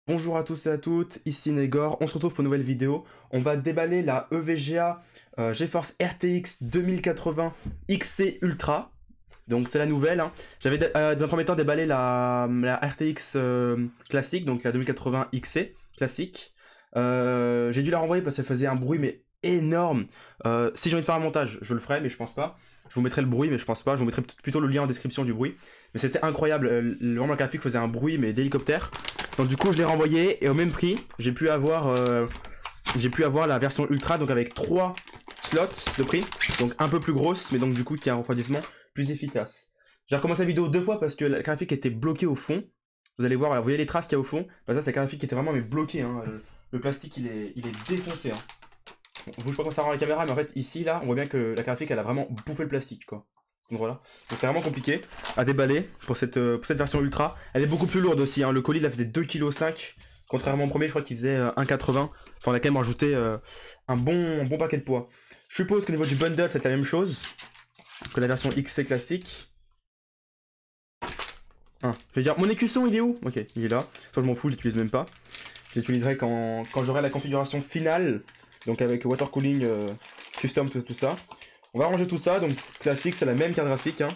Bonjour à tous et à toutes, ici Negor, on se retrouve pour une nouvelle vidéo. On va déballer la EVGA GeForce RTX 2080 XC Ultra. Donc c'est la nouvelle, hein. J'avais dans un premier temps déballé la RTX classique, donc la 2080 XC classique. J'ai dû la renvoyer parce qu'elle faisait un bruit mais énorme. Si j'ai envie de faire un montage, je le ferai, mais je pense pas. Je vous mettrai le bruit, mais je pense pas. Je vous mettrai plutôt le lien en description du bruit. Mais c'était incroyable. Vraiment, le graphique faisait un bruit, mais d'hélicoptère. Donc, du coup, je l'ai renvoyé et au même prix, j'ai pu avoir la version Ultra, donc avec 3 slots de prix. Donc, un peu plus grosse, mais donc, du coup, qui a un refroidissement plus efficace. J'ai recommencé la vidéo 2 fois parce que le graphique était bloqué au fond. Vous allez voir, là, vous voyez les traces qu'il y a au fond. Bah, ça, c'est le graphique qui était vraiment mais bloqué. Hein. Le plastique, il est défoncé. Hein. Bon, je sais pas comment ça rend la caméra, mais en fait, ici, là, on voit bien que la graphique, elle a vraiment bouffé le plastique, quoi. Cet endroit-là. Donc c'est vraiment compliqué à déballer pour cette version Ultra. Elle est beaucoup plus lourde aussi, hein. Le colis, là, faisait 2,5 kg. Contrairement au premier, je crois qu'il faisait 1,80 kg. Enfin, on a quand même rajouté un bon paquet de poids. Je suppose qu'au niveau du bundle, c'est la même chose que la version XC classique. Je vais dire, mon écusson, il est où? Ok, il est là. Soit je m'en fous, je l'utilise même pas. Je l'utiliserai quand j'aurai la configuration finale. Donc avec water cooling custom, tout ça. On va ranger tout ça, donc classique, c'est la même carte graphique. Hein.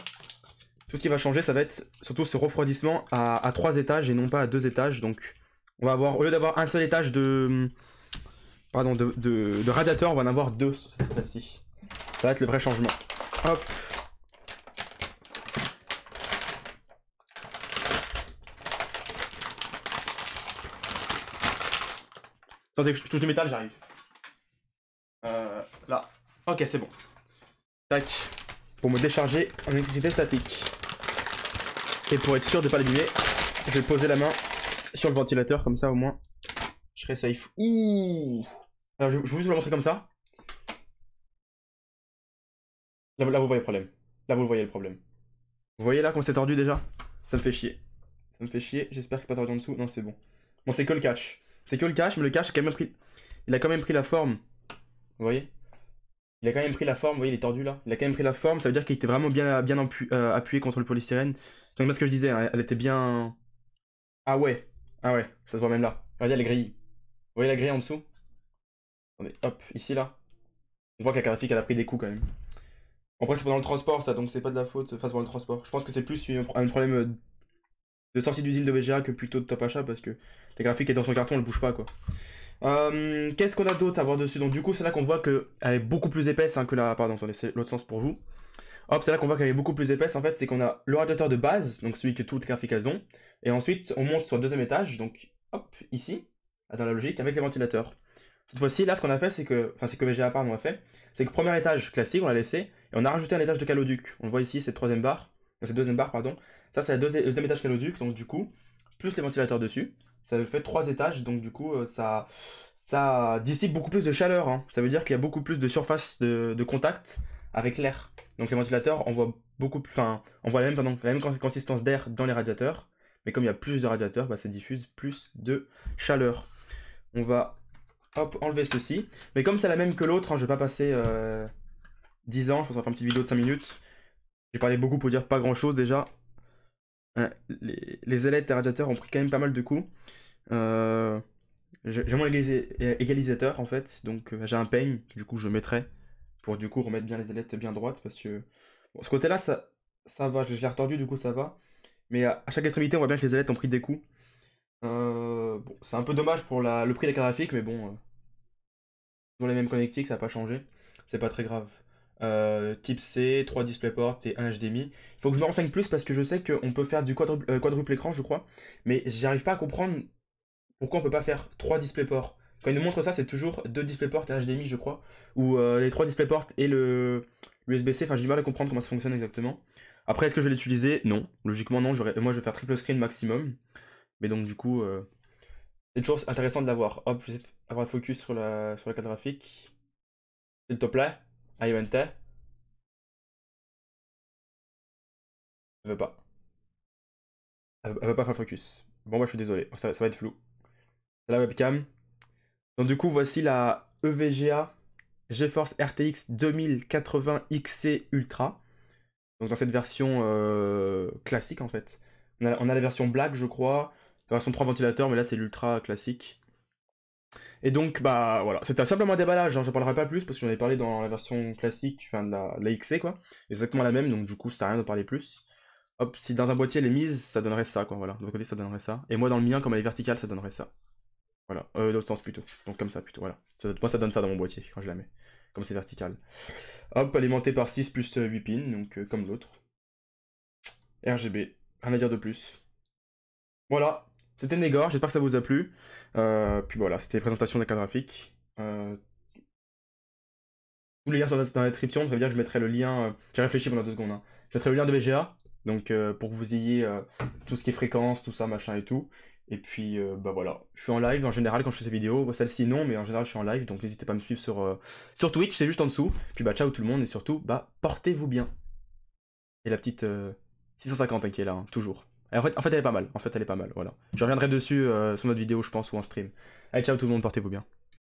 Tout ce qui va changer, ça va être surtout ce refroidissement à 3 étages et non pas à 2 étages. Donc on va avoir, au lieu d'avoir un seul étage de radiateur, on va en avoir 2 sur celle-ci. Ça va être le vrai changement. Hop. Attendez, je touche du métal, j'arrive. Là. Ok, c'est bon. Tac. Pour me décharger en électricité statique. Et pour être sûr de ne pas l'abîmer, je vais poser la main sur le ventilateur, comme ça au moins je serai safe. Ouh. Alors je vais juste vous le montrer comme ça. Là vous voyez le problème. Là vous voyez le problème. Vous voyez là comment c'est tordu déjà? Ça me fait chier. Ça me fait chier, j'espère que c'est pas tordu en dessous. Non, c'est bon. Bon, c'est que le cache. C'est que le cache, mais le cache a quand même pris... Il a quand même pris la forme. Vous voyez? Il a quand même pris la forme, vous voyez, il est tordu là. Il a quand même pris la forme, ça veut dire qu'il était vraiment bien appuyé contre le polystyrène. Donc moi ce que je disais, hein, elle était bien... Ah ouais, ça se voit même là. Regardez la grille. Vous voyez la grille en dessous? Attendez, hop, ici là. On voit que la graphique elle a pris des coups quand même. Après c'est pendant le transport ça, donc c'est pas de la faute, enfin c'est pendant le transport. Je pense que c'est plus un problème de sortie d'usine de VGA que plutôt de top achat parce que la graphique est dans son carton, elle bouge pas quoi. Qu'est-ce qu'on a d'autre à voir dessus? Donc du coup c'est là qu'on voit qu'elle est beaucoup plus épaisse hein, que la... Pardon, attendez, c'est l'autre sens pour vous. Hop, c'est là qu'on voit qu'elle est beaucoup plus épaisse en fait, c'est qu'on a le radiateur de base, donc celui que toutes les graphiques elles ont. Et ensuite on monte sur le deuxième étage, donc hop, ici, dans la logique, avec les ventilateurs. Cette fois-ci, là, ce qu'on a fait, c'est que, enfin, c'est que VGA part, on a fait, c'est que premier étage classique, on l'a laissé, et on a rajouté un étage de caloduc. On le voit ici, c'est troisième barre, c'est deuxième barre, pardon. Ça, c'est le deuxième étage caloduc, donc du coup, plus les ventilateurs dessus, ça fait 3 étages, donc du coup, ça dissipe beaucoup plus de chaleur. Hein. Ça veut dire qu'il y a beaucoup plus de surface de contact avec l'air. Donc les ventilateurs envoient beaucoup plus, enfin, envoient la même consistance d'air dans les radiateurs, mais comme il y a plus de radiateurs, bah, ça diffuse plus de chaleur. On va hop, enlever ceci. Mais comme c'est la même que l'autre, hein, je vais pas passer 10 ans, je pense qu'on va faire une petite vidéo de 5 minutes. J'ai parlé beaucoup pour dire pas grand chose déjà. Les ailettes des radiateurs ont pris quand même pas mal de coups. J'ai mon égalisateur en fait, donc j'ai un peigne, du coup je mettrai pour du coup remettre bien les ailettes bien droites parce que bon, ce côté là ça va, je l'ai retordu du coup ça va. Mais à chaque extrémité on voit bien que les ailettes ont pris des coups. Bon, c'est un peu dommage pour le prix de la carte graphique, mais bon, toujours les mêmes connectiques, ça n'a pas changé. C'est pas très grave. Type C, 3 DisplayPort et 1 HDMI. Il faut que je me renseigne plus parce que je sais qu'on peut faire du quadruple écran, je crois. Mais j'arrive pas à comprendre pourquoi on peut pas faire 3 DisplayPort. Quand ils nous montrent ça, c'est toujours 2 DisplayPort et un HDMI, je crois. Ou les 3 DisplayPort et le l'USB-C. Enfin, j'ai du mal à comprendre comment ça fonctionne exactement. Après, est-ce que je vais l'utiliser? Non. Logiquement, non. Moi, je vais faire triple screen maximum. Mais donc, du coup, c'est toujours intéressant de l'avoir. Hop, je vais essayer d'avoir le focus sur la carte graphique. S'il te plaît. Ayuente. Elle veut pas. Elle veut pas faire le focus. Bon, moi, je suis désolé. Ça va être flou. C'est la webcam. Donc, du coup, voici la EVGA GeForce RTX 2080 XC Ultra. Donc, dans cette version classique, en fait. On a la version black, je crois. La version 3 ventilateurs, mais là c'est l'ultra classique. Et donc, bah voilà, c'était simplement un déballage, hein, j'en parlerai pas plus parce que j'en ai parlé dans la version classique, enfin de la XC quoi. Exactement la même, donc du coup, ça sert à rien de parler plus. Hop, si dans un boîtier elle est mise, ça donnerait ça quoi, voilà. De l'autre côté, ça donnerait ça. Et moi, dans le mien, comme elle est verticale, ça donnerait ça. Voilà, l'autre sens plutôt. Donc comme ça plutôt, voilà. Moi, ça donne ça dans mon boîtier quand je la mets, comme c'est vertical. Hop, alimenté par 6 plus 8 pins, donc comme l'autre. RGB, rien à dire de plus. Voilà, c'était Négor, j'espère que ça vous a plu. Puis voilà, c'était la présentation des cartes graphiques. Tous les liens sont dans la description, ça veut dire que je mettrai le lien. J'ai réfléchi pendant 2 secondes, hein. Je mettrai le lien de VGA, donc pour que vous ayez tout ce qui est fréquence, tout ça, machin et tout. Et puis bah voilà, je suis en live en général quand je fais ces vidéos. Bon, celle-ci non, mais en général je suis en live, donc n'hésitez pas à me suivre sur Twitch, c'est juste en dessous. Puis bah ciao tout le monde et surtout, bah portez-vous bien. Et la petite 650 hein, qui est là, hein, toujours. Et en fait, elle est pas mal. En fait, elle est pas mal. Voilà. Je reviendrai dessus sur notre vidéo, je pense, ou en stream. Allez, ciao tout le monde, portez-vous bien.